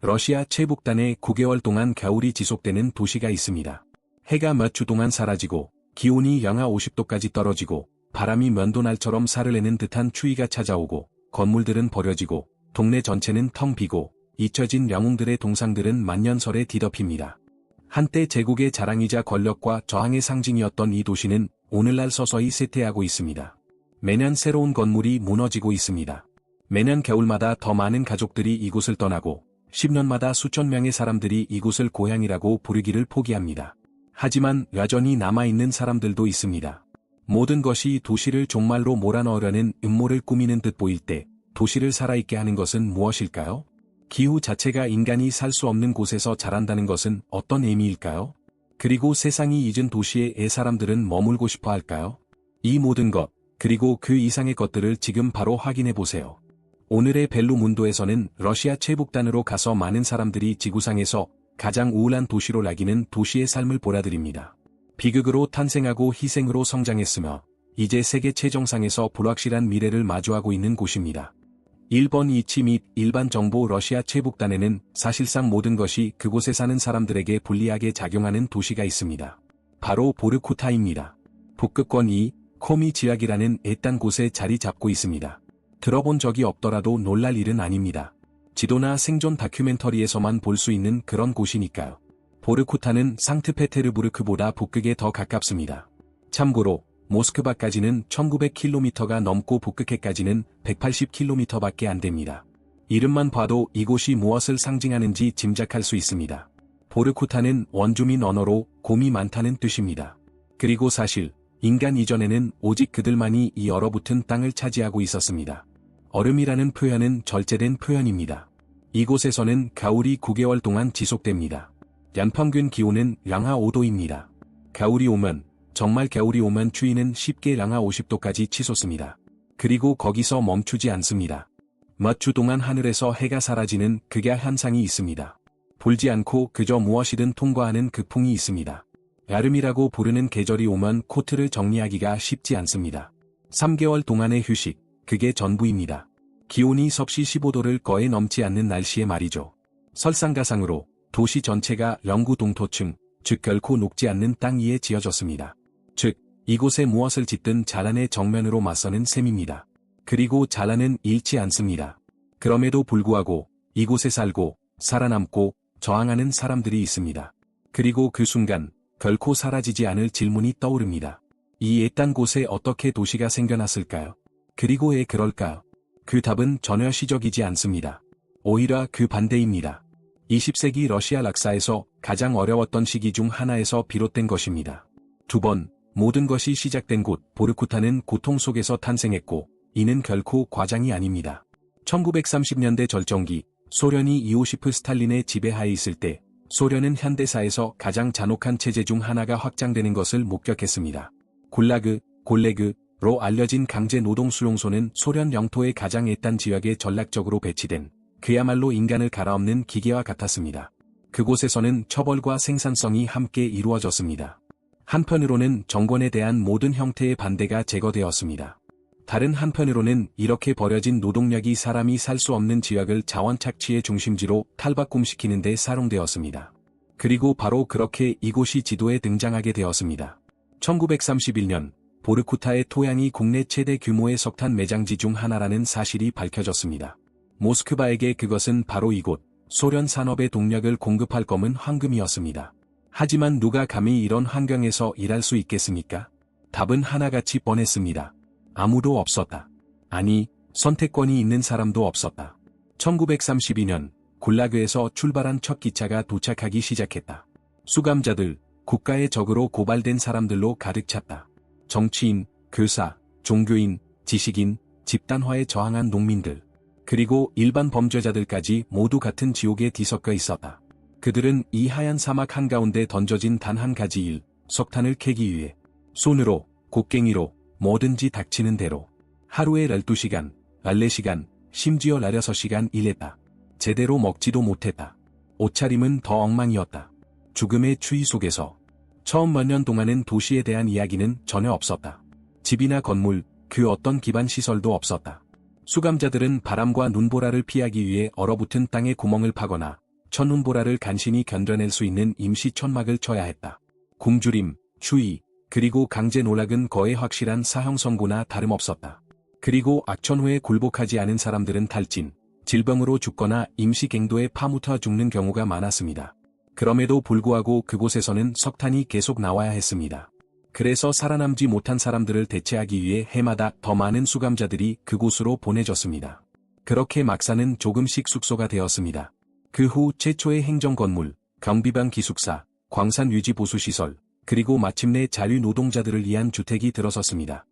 러시아 최북단에 9개월 동안 겨울이 지속되는 도시가 있습니다. 해가 몇 주 동안 사라지고 기온이 영하 50도까지 떨어지고 바람이 면도날처럼 살을 내는 듯한 추위가 찾아오고 건물들은 버려지고 동네 전체는 텅 비고 잊혀진 영웅들의 동상들은 만년설에 뒤덮입니다. 한때 제국의 자랑이자 권력과 저항의 상징이었던 이 도시는 오늘날 서서히 쇠퇴하고 있습니다. 매년 새로운 건물이 무너지고 있습니다. 매년 겨울마다 더 많은 가족들이 이곳을 떠나고 10년마다 수천 명의 사람들이 이곳을 고향이라고 부르기를 포기합니다. 하지만 여전히 남아있는 사람들도 있습니다. 모든 것이 도시를 종말로 몰아넣으려는 음모를 꾸미는 듯 보일 때 도시를 살아있게 하는 것은 무엇일까요? 기후 자체가 인간이 살 수 없는 곳에서 자란다는 것은 어떤 의미일까요? 그리고 세상이 잊은 도시에 사람들은 머물고 싶어 할까요? 이 모든 것, 그리고 그 이상의 것들을 지금 바로 확인해 보세요. 오늘의 벨루문도에서는 러시아 최북단으로 가서 많은 사람들이 지구상에서 가장 우울한 도시로 낙이는 도시의 삶을 보라드립니다. 비극으로 탄생하고 희생으로 성장했으며 이제 세계 최정상에서 불확실한 미래를 마주하고 있는 곳입니다. 1번 이치 및 일반 정보 러시아 최북단에는 사실상 모든 것이 그곳에 사는 사람들에게 불리하게 작용하는 도시가 있습니다. 바로 보르쿠타입니다. 북극권 코미 지역이라는 애딴 곳에 자리 잡고 있습니다. 들어본 적이 없더라도 놀랄 일은 아닙니다. 지도나 생존 다큐멘터리에서만 볼 수 있는 그런 곳이니까요. 보르쿠타는 상트페테르부르크보다 북극에 더 가깝습니다. 참고로 모스크바까지는 1900km가 넘고 북극해까지는 180km밖에 안 됩니다. 이름만 봐도 이곳이 무엇을 상징하는지 짐작할 수 있습니다. 보르쿠타는 원주민 언어로 곰이 많다는 뜻입니다. 그리고 사실 인간 이전에는 오직 그들만이 이 얼어붙은 땅을 차지하고 있었습니다. 얼음이라는 표현은 절제된 표현입니다. 이곳에서는 가을이 9개월 동안 지속됩니다. 연평균 기온은 영하 5도입니다. 겨울이 오면, 정말 겨울이 오면 추위는 쉽게 영하 50도까지 치솟습니다. 그리고 거기서 멈추지 않습니다. 몇 주 동안 하늘에서 해가 사라지는 극야 현상이 있습니다. 불지 않고 그저 무엇이든 통과하는 극풍이 있습니다. 여름이라고 부르는 계절이 오면 코트를 정리하기가 쉽지 않습니다. 3개월 동안의 휴식, 그게 전부입니다. 기온이 섭씨 15도를 거의 넘지 않는 날씨에 말이죠. 설상가상으로 도시 전체가 영구 동토층, 즉 결코 녹지 않는 땅 위에 지어졌습니다. 즉, 이곳에 무엇을 짓든 자란의 정면으로 맞서는 셈입니다. 그리고 자란은 잃지 않습니다. 그럼에도 불구하고 이곳에 살고 살아남고 저항하는 사람들이 있습니다. 그리고 그 순간 결코 사라지지 않을 질문이 떠오릅니다. 이 애딴 곳에 어떻게 도시가 생겨났을까요? 그리고 왜 그럴까요? 그 답은 전혀 시적이지 않습니다. 오히려 그 반대입니다. 20세기 러시아 역사에서 가장 어려웠던 시기 중 하나에서 비롯된 것입니다. 두 번, 모든 것이 시작된 곳 보르쿠타는 고통 속에서 탄생했고 이는 결코 과장이 아닙니다. 1930년대 절정기 소련이 이오시프 스탈린의 지배하에 있을 때 소련은 현대사에서 가장 잔혹한 체제 중 하나가 확장되는 것을 목격했습니다. 굴라그, 골레그로 알려진 강제 노동 수용소는 소련 영토의 가장 애딴 지역에 전략적으로 배치된 그야말로 인간을 갈아엎는 기계와 같았습니다. 그곳에서는 처벌과 생산성이 함께 이루어졌습니다. 한편으로는 정권에 대한 모든 형태의 반대가 제거되었습니다. 다른 한편으로는 이렇게 버려진 노동력이 사람이 살 수 없는 지역을 자원 착취의 중심지로 탈바꿈시키는 데 사용되었습니다. 그리고 바로 그렇게 이곳이 지도에 등장하게 되었습니다. 1931년 보르쿠타의 토양이 국내 최대 규모의 석탄 매장지 중 하나라는 사실이 밝혀졌습니다. 모스크바에게 그것은 바로 이곳 소련 산업의 동력을 공급할 검은 황금이었습니다. 하지만 누가 감히 이런 환경에서 일할 수 있겠습니까? 답은 하나같이 뻔했습니다. 아무도 없었다. 아니, 선택권이 있는 사람도 없었다. 1932년 굴라그에서 출발한 첫 기차가 도착하기 시작했다. 수감자들, 국가의 적으로 고발된 사람들로 가득 찼다. 정치인, 교사, 종교인, 지식인, 집단화에 저항한 농민들, 그리고 일반 범죄자들까지 모두 같은 지옥에 뒤섞여 있었다. 그들은 이 하얀 사막 한가운데 던져진 단 한 가지 일, 석탄을 캐기 위해 손으로, 곡괭이로, 뭐든지 닥치는 대로 하루에 12시간, 14시간, 심지어 16시간 일했다. 제대로 먹지도 못했다. 옷차림은 더 엉망이었다. 죽음의 추위 속에서 처음 몇 년 동안은 도시에 대한 이야기는 전혀 없었다. 집이나 건물, 그 어떤 기반 시설도 없었다. 수감자들은 바람과 눈보라를 피하기 위해 얼어붙은 땅에 구멍을 파거나 천운보라를 간신히 견뎌낼 수 있는 임시 천막을 쳐야 했다. 굶주림, 추위, 그리고 강제 노락은 거의 확실한 사형 선고나 다름없었다. 그리고 악천 후에 굴복하지 않은 사람들은 탈진, 질병으로 죽거나 임시 갱도에 파묻혀 죽는 경우가 많았습니다. 그럼에도 불구하고 그곳에서는 석탄이 계속 나와야 했습니다. 그래서 살아남지 못한 사람들을 대체하기 위해 해마다 더 많은 수감자들이 그곳으로 보내졌습니다. 그렇게 막사는 조금씩 숙소가 되었습니다. 그 후 최초의 행정건물, 경비반 기숙사, 광산 유지 보수시설, 그리고 마침내 자유노동자들을 위한 주택이 들어섰습니다.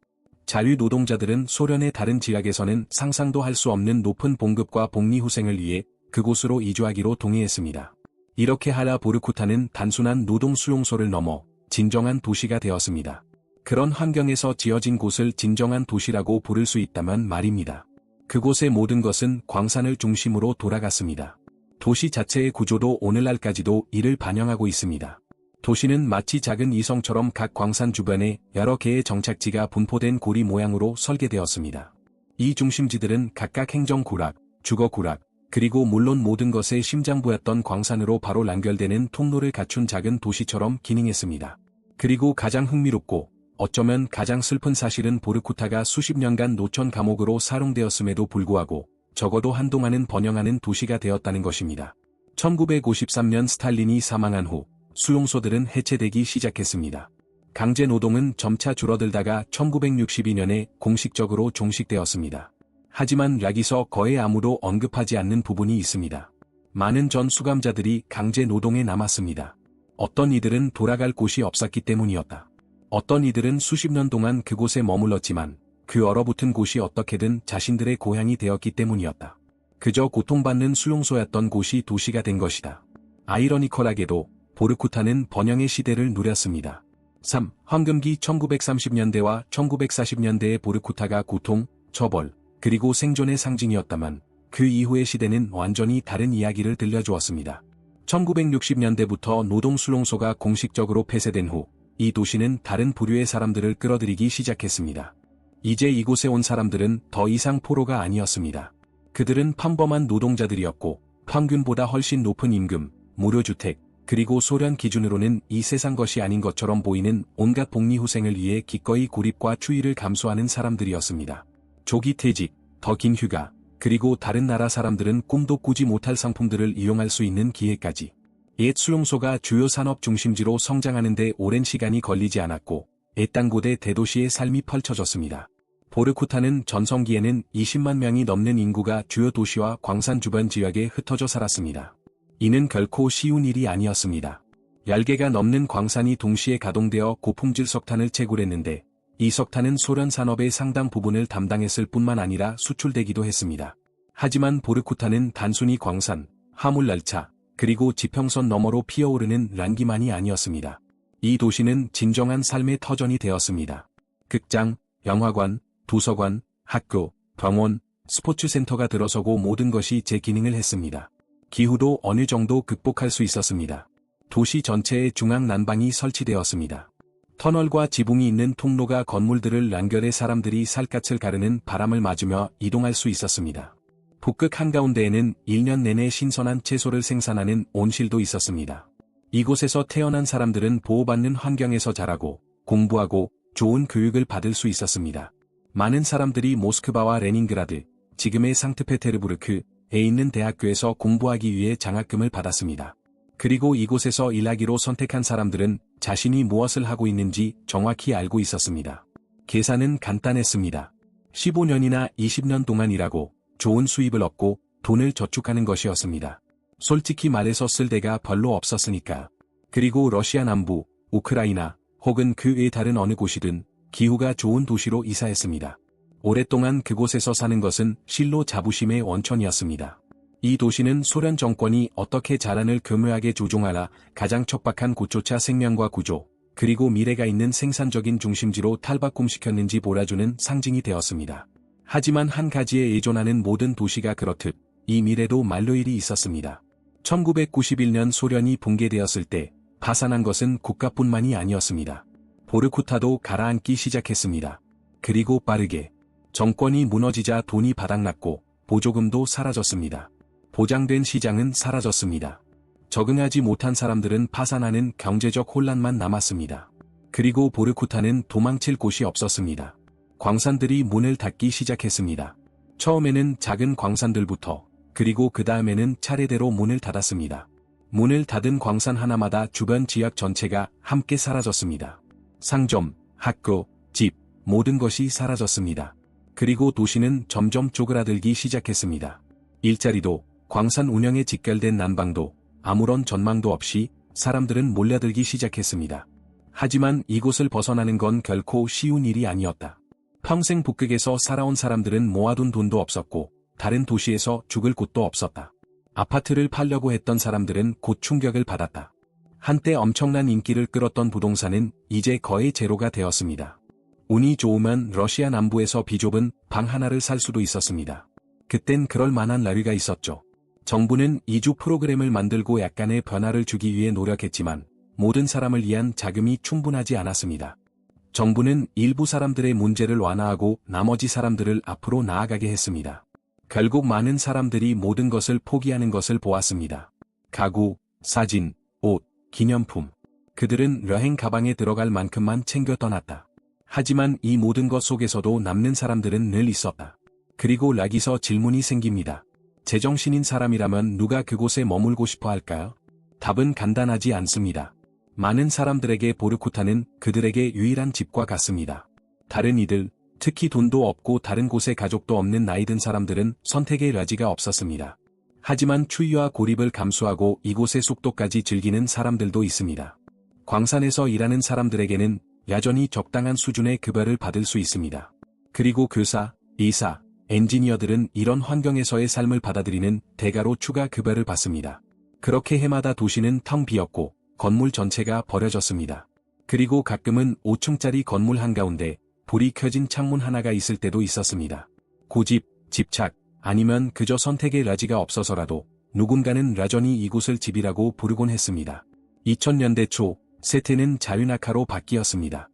자유노동자들은 소련의 다른 지역에서는 상상도 할 수 없는 높은 봉급과 복리후생을 위해 그곳으로 이주하기로 동의했습니다. 이렇게 하라 보르쿠타는 단순한 노동수용소를 넘어 진정한 도시가 되었습니다. 그런 환경에서 지어진 곳을 진정한 도시라고 부를 수 있다면 말입니다. 그곳의 모든 것은 광산을 중심으로 돌아갔습니다. 도시 자체의 구조도 오늘날까지도 이를 반영하고 있습니다. 도시는 마치 작은 이성처럼 각 광산 주변에 여러 개의 정착지가 분포된 고리 모양으로 설계되었습니다. 이 중심지들은 각각 행정구락, 주거구락, 그리고 물론 모든 것의 심장부였던 광산으로 바로 연결되는 통로를 갖춘 작은 도시처럼 기능했습니다. 그리고 가장 흥미롭고 어쩌면 가장 슬픈 사실은 보르쿠타가 수십 년간 노천 감옥으로 사용되었음에도 불구하고 적어도 한동안은 번영하는 도시가 되었다는 것입니다. 1953년 스탈린이 사망한 후 수용소들은 해체되기 시작했습니다. 강제 노동은 점차 줄어들다가 1962년에 공식적으로 종식되었습니다. 하지만 여기서 거의 아무도 언급하지 않는 부분이 있습니다. 많은 전 수감자들이 강제 노동에 남았습니다. 어떤 이들은 돌아갈 곳이 없었기 때문이었다. 어떤 이들은 수십 년 동안 그곳에 머물렀지만 그 얼어붙은 곳이 어떻게든 자신들의 고향이 되었기 때문이었다. 그저 고통받는 수용소였던 곳이 도시가 된 것이다. 아이러니컬하게도 보르쿠타는 번영의 시대를 누렸습니다. 3. 황금기 1930년대와 1940년대의 보르쿠타가 고통, 처벌, 그리고 생존의 상징이었다면 그 이후의 시대는 완전히 다른 이야기를 들려주었습니다. 1960년대부터 노동수용소가 공식적으로 폐쇄된 후 이 도시는 다른 부류의 사람들을 끌어들이기 시작했습니다. 이제 이곳에 온 사람들은 더 이상 포로가 아니었습니다. 그들은 평범한 노동자들이었고 평균보다 훨씬 높은 임금, 무료주택, 그리고 소련 기준으로는 이 세상 것이 아닌 것처럼 보이는 온갖 복리후생을 위해 기꺼이 고립과 추위를 감수하는 사람들이었습니다. 조기 퇴직, 더 긴 휴가, 그리고 다른 나라 사람들은 꿈도 꾸지 못할 상품들을 이용할 수 있는 기회까지. 옛 수용소가 주요 산업 중심지로 성장하는 데 오랜 시간이 걸리지 않았고 애땅고대 대도시의 삶이 펼쳐졌습니다. 보르쿠타는 전성기에는 20만 명이 넘는 인구가 주요 도시와 광산 주변 지역에 흩어져 살았습니다. 이는 결코 쉬운 일이 아니었습니다. 10개가 넘는 광산이 동시에 가동되어 고품질 석탄을 채굴했는데 이 석탄은 소련 산업의 상당 부분을 담당했을 뿐만 아니라 수출되기도 했습니다. 하지만 보르쿠타는 단순히 광산, 화물열차, 그리고 지평선 너머로 피어오르는 란기만이 아니었습니다. 이 도시는 진정한 삶의 터전이 되었습니다. 극장, 영화관, 도서관, 학교, 병원, 스포츠센터가 들어서고 모든 것이 제 기능을 했습니다. 기후도 어느 정도 극복할 수 있었습니다. 도시 전체에 중앙 난방이 설치되었습니다. 터널과 지붕이 있는 통로가 건물들을 연결해 사람들이 살갗을 가르는 바람을 맞으며 이동할 수 있었습니다. 북극 한가운데에는 1년 내내 신선한 채소를 생산하는 온실도 있었습니다. 이곳에서 태어난 사람들은 보호받는 환경에서 자라고 공부하고 좋은 교육을 받을 수 있었습니다. 많은 사람들이 모스크바와 레닌그라드, 지금의 상트페테르부르크에 있는 대학교에서 공부하기 위해 장학금을 받았습니다. 그리고 이곳에서 일하기로 선택한 사람들은 자신이 무엇을 하고 있는지 정확히 알고 있었습니다. 계산은 간단했습니다. 15년이나 20년 동안 일하고 좋은 수입을 얻고 돈을 저축하는 것이었습니다. 솔직히 말해서 쓸 데가 별로 없었으니까. 그리고 러시아 남부, 우크라이나, 혹은 그 외 다른 어느 곳이든 기후가 좋은 도시로 이사했습니다. 오랫동안 그곳에서 사는 것은 실로 자부심의 원천이었습니다. 이 도시는 소련 정권이 어떻게 자란을 교묘하게 조종하라 가장 척박한 곳조차 생명과 구조, 그리고 미래가 있는 생산적인 중심지로 탈바꿈시켰는지 몰아주는 상징이 되었습니다. 하지만 한 가지에 의존하는 모든 도시가 그렇듯 이 미래도 만료일이 있었습니다. 1991년 소련이 붕괴되었을 때 파산한 것은 국가뿐만이 아니었습니다. 보르쿠타도 가라앉기 시작했습니다. 그리고 빠르게 정권이 무너지자 돈이 바닥났고 보조금도 사라졌습니다. 보장된 시장은 사라졌습니다. 적응하지 못한 사람들은 파산하는 경제적 혼란만 남았습니다. 그리고 보르쿠타는 도망칠 곳이 없었습니다. 광산들이 문을 닫기 시작했습니다. 처음에는 작은 광산들부터, 그리고 그 다음에는 차례대로 문을 닫았습니다. 문을 닫은 광산 하나마다 주변 지역 전체가 함께 사라졌습니다. 상점, 학교, 집, 모든 것이 사라졌습니다. 그리고 도시는 점점 쪼그라들기 시작했습니다. 일자리도, 광산 운영에 직결된 난방도, 아무런 전망도 없이 사람들은 몰려들기 시작했습니다. 하지만 이곳을 벗어나는 건 결코 쉬운 일이 아니었다. 평생 북극에서 살아온 사람들은 모아둔 돈도 없었고, 다른 도시에서 죽을 곳도 없었다. 아파트를 팔려고 했던 사람들은 곧 충격을 받았다. 한때 엄청난 인기를 끌었던 부동산은 이제 거의 제로가 되었습니다. 운이 좋으면 러시아 남부에서 비좁은 방 하나를 살 수도 있었습니다. 그땐 그럴 만한 나위가 있었죠. 정부는 이주 프로그램을 만들고 약간의 변화를 주기 위해 노력했지만 모든 사람을 위한 자금이 충분하지 않았습니다. 정부는 일부 사람들의 문제를 완화하고 나머지 사람들을 앞으로 나아가게 했습니다. 결국 많은 사람들이 모든 것을 포기하는 것을 보았습니다. 가구, 사진, 옷, 기념품. 그들은 여행 가방에 들어갈 만큼만 챙겨 떠났다. 하지만 이 모든 것 속에서도 남는 사람들은 늘 있었다. 그리고 여기서 질문이 생깁니다. 제정신인 사람이라면 누가 그곳에 머물고 싶어 할까요? 답은 간단하지 않습니다. 많은 사람들에게 보르쿠타는 그들에게 유일한 집과 같습니다. 다른 이들, 특히 돈도 없고 다른 곳에 가족도 없는 나이든 사람들은 선택의 여지가 없었습니다. 하지만 추위와 고립을 감수하고 이곳의 숙도까지 즐기는 사람들도 있습니다. 광산에서 일하는 사람들에게는 여전히 적당한 수준의 급여를 받을 수 있습니다. 그리고 교사, 의사, 엔지니어들은 이런 환경에서의 삶을 받아들이는 대가로 추가 급여를 받습니다. 그렇게 해마다 도시는 텅 비었고 건물 전체가 버려졌습니다. 그리고 가끔은 5층짜리 건물 한가운데 불이 켜진 창문 하나가 있을 때도 있었습니다. 고집, 집착, 아니면 그저 선택의 여지가 없어서라도 누군가는 여전히 이곳을 집이라고 부르곤 했습니다. 2000년대 초 세태는 자유낙하로 바뀌었습니다.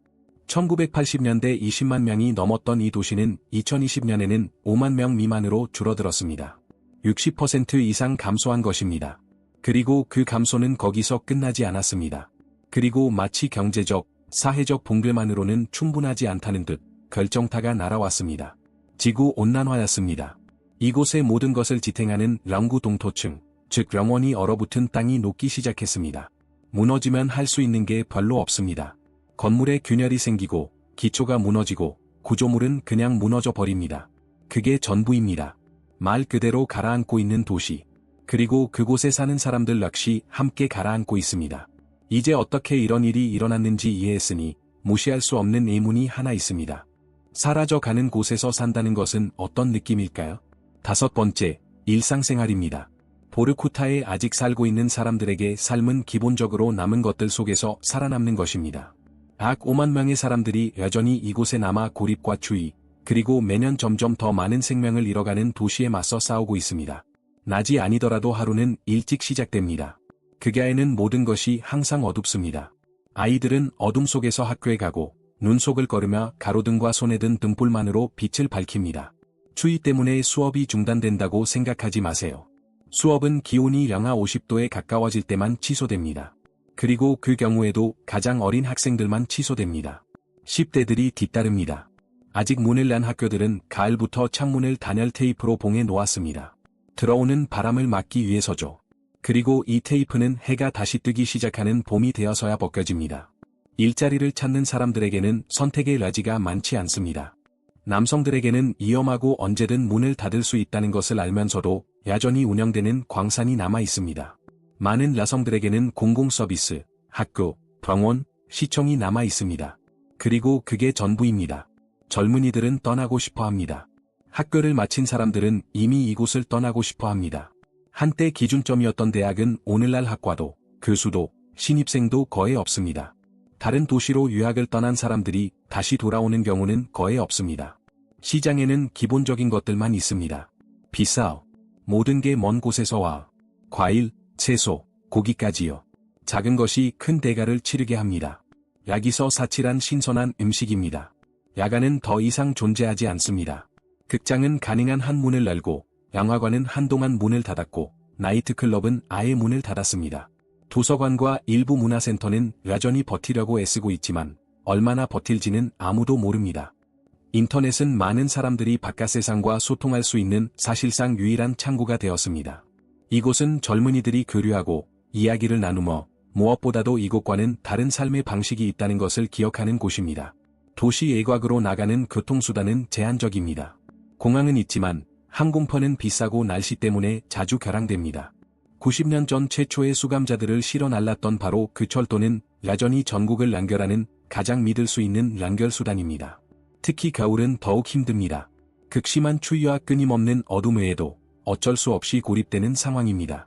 1980년대 20만 명이 넘었던 이 도시는 2020년에는 5만 명 미만으로 줄어들었습니다. 60% 이상 감소한 것입니다. 그리고 그 감소는 거기서 끝나지 않았습니다. 그리고 마치 경제적, 사회적 붕괴만으로는 충분하지 않다는 듯 결정타가 날아왔습니다. 지구 온난화였습니다. 이곳의 모든 것을 지탱하는 랑구 동토층, 즉 영원히 얼어붙은 땅이 녹기 시작했습니다. 무너지면 할 수 있는 게 별로 없습니다. 건물에 균열이 생기고 기초가 무너지고 구조물은 그냥 무너져 버립니다. 그게 전부입니다. 말 그대로 가라앉고 있는 도시. 그리고 그곳에 사는 사람들 역시 함께 가라앉고 있습니다. 이제 어떻게 이런 일이 일어났는지 이해했으니 무시할 수 없는 의문이 하나 있습니다. 사라져가는 곳에서 산다는 것은 어떤 느낌일까요? 5번째, 일상생활입니다. 보르쿠타에 아직 살고 있는 사람들에게 삶은 기본적으로 남은 것들 속에서 살아남는 것입니다. 약 5만 명의 사람들이 여전히 이곳에 남아 고립과 추위, 그리고 매년 점점 더 많은 생명을 잃어가는 도시에 맞서 싸우고 있습니다. 낮이 아니더라도 하루는 일찍 시작됩니다. 그가에는 모든 것이 항상 어둡습니다. 아이들은 어둠 속에서 학교에 가고 눈 속을 걸으며 가로등과 손에 든 등불만으로 빛을 밝힙니다. 추위 때문에 수업이 중단된다고 생각하지 마세요. 수업은 기온이 영하 50도에 가까워질 때만 취소됩니다. 그리고 그 경우에도 가장 어린 학생들만 취소됩니다. 10대들이 뒤따릅니다. 아직 문을 난 학교들은 가을부터 창문을 단열 테이프로 봉해 놓았습니다. 들어오는 바람을 막기 위해서죠. 그리고 이 테이프는 해가 다시 뜨기 시작하는 봄이 되어서야 벗겨집니다. 일자리를 찾는 사람들에게는 선택의 여지가 많지 않습니다. 남성들에게는 위험하고 언제든 문을 닫을 수 있다는 것을 알면서도 여전히 운영되는 광산이 남아 있습니다. 많은 여성들에게는 공공서비스, 학교, 병원, 시청이 남아 있습니다. 그리고 그게 전부입니다. 젊은이들은 떠나고 싶어 합니다. 학교를 마친 사람들은 이미 이곳을 떠나고 싶어 합니다. 한때 기준점이었던 대학은 오늘날 학과도, 교수도, 신입생도 거의 없습니다. 다른 도시로 유학을 떠난 사람들이 다시 돌아오는 경우는 거의 없습니다. 시장에는 기본적인 것들만 있습니다. 비싸. 모든 게 먼 곳에서 와. 과일, 채소, 고기까지요. 작은 것이 큰 대가를 치르게 합니다. 여기서 사칠한 신선한 음식입니다. 야간은 더 이상 존재하지 않습니다. 극장은 가능한 한 문을 열고, 영화관은 한동안 문을 닫았고, 나이트클럽은 아예 문을 닫았습니다. 도서관과 일부 문화센터는 여전히 버티려고 애쓰고 있지만 얼마나 버틸지는 아무도 모릅니다. 인터넷은 많은 사람들이 바깥 세상과 소통할 수 있는 사실상 유일한 창구가 되었습니다. 이곳은 젊은이들이 교류하고 이야기를 나누며 무엇보다도 이곳과는 다른 삶의 방식이 있다는 것을 기억하는 곳입니다. 도시 외곽으로 나가는 교통수단은 제한적입니다. 공항은 있지만 항공편은 비싸고 날씨 때문에 자주 결항됩니다. 90년 전 최초의 수감자들을 실어 날랐던 바로 그 철도는 여전히 전국을 연결하는 가장 믿을 수 있는 연결수단입니다. 특히 겨울은 더욱 힘듭니다. 극심한 추위와 끊임없는 어둠 외에도 어쩔 수 없이 고립되는 상황입니다.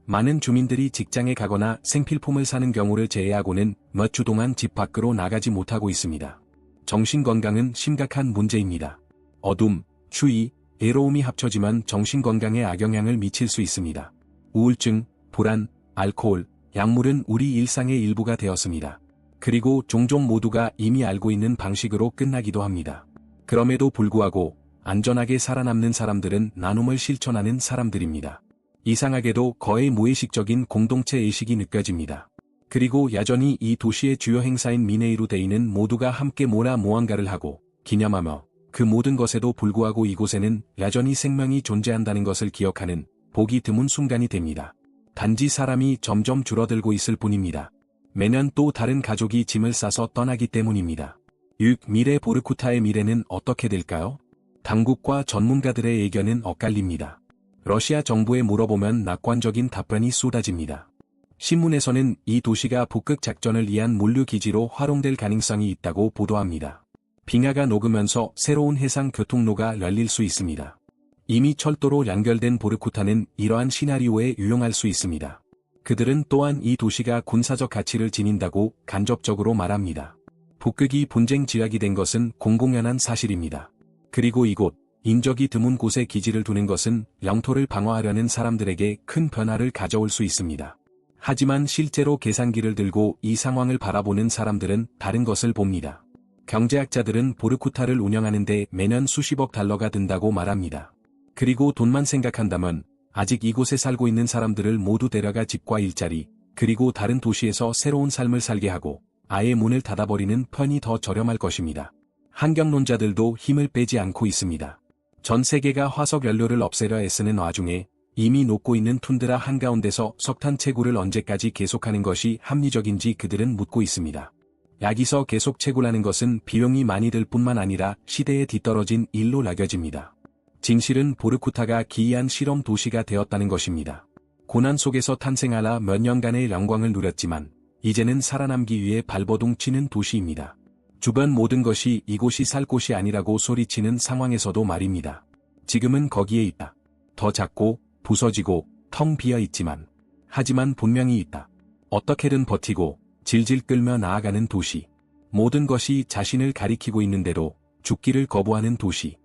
많은 주민들이 직장에 가거나 생필품을 사는 경우를 제외하고는 몇 주 동안 집 밖으로 나가지 못하고 있습니다. 정신건강은 심각한 문제입니다. 어둠, 추위, 외로움이 합쳐지면 정신건강에 악영향을 미칠 수 있습니다. 우울증, 불안, 알코올, 약물은 우리 일상의 일부가 되었습니다. 그리고 종종 모두가 이미 알고 있는 방식으로 끝나기도 합니다. 그럼에도 불구하고 안전하게 살아남는 사람들은 나눔을 실천하는 사람들입니다. 이상하게도 거의 무의식적인 공동체 의식이 느껴집니다. 그리고 여전히 이 도시의 주요 행사인 미네이루 데이는 모두가 함께 모아 무언가를 하고 기념하며 그 모든 것에도 불구하고 이곳에는 여전히 생명이 존재한다는 것을 기억하는 보기 드문 순간이 됩니다. 단지 사람이 점점 줄어들고 있을 뿐입니다. 매년 또 다른 가족이 짐을 싸서 떠나기 때문입니다. 미래 보르쿠타의 미래는 어떻게 될까요? 당국과 전문가들의 의견은 엇갈립니다. 러시아 정부에 물어보면 낙관적인 답변이 쏟아집니다. 신문에서는 이 도시가 북극 작전을 위한 물류기지로 활용될 가능성이 있다고 보도합니다. 빙하가 녹으면서 새로운 해상 교통로가 열릴 수 있습니다. 이미 철도로 연결된 보르쿠타는 이러한 시나리오에 유용할 수 있습니다. 그들은 또한 이 도시가 군사적 가치를 지닌다고 간접적으로 말합니다. 북극이 분쟁 지역이 된 것은 공공연한 사실입니다. 그리고 이곳, 인적이 드문 곳에 기지를 두는 것은 영토를 방어하려는 사람들에게 큰 변화를 가져올 수 있습니다. 하지만 실제로 계산기를 들고 이 상황을 바라보는 사람들은 다른 것을 봅니다. 경제학자들은 보르쿠타를 운영하는데 매년 수십억 달러가 든다고 말합니다. 그리고 돈만 생각한다면 아직 이곳에 살고 있는 사람들을 모두 데려가 집과 일자리, 그리고 다른 도시에서 새로운 삶을 살게 하고 아예 문을 닫아버리는 편이 더 저렴할 것입니다. 환경론자들도 힘을 빼지 않고 있습니다. 전 세계가 화석 연료를 없애려 애쓰는 와중에 이미 녹고 있는 툰드라 한가운데서 석탄 채굴을 언제까지 계속하는 것이 합리적인지 그들은 묻고 있습니다. 여기서 계속 채굴하는 것은 비용이 많이 들 뿐만 아니라 시대에 뒤떨어진 일로 여겨집니다. 진실은 보르쿠타가 기이한 실험 도시가 되었다는 것입니다. 고난 속에서 탄생하라 몇 년간의 영광을 누렸지만 이제는 살아남기 위해 발버둥 치는 도시입니다. 주변 모든 것이 이곳이 살 곳이 아니라고 소리치는 상황에서도 말입니다. 지금은 거기에 있다. 더 작고 부서지고 텅 비어 있지만 하지만 분명히 있다. 어떻게든 버티고 질질 끌며 나아가는 도시. 모든 것이 자신을 가리키고 있는데도 죽기를 거부하는 도시.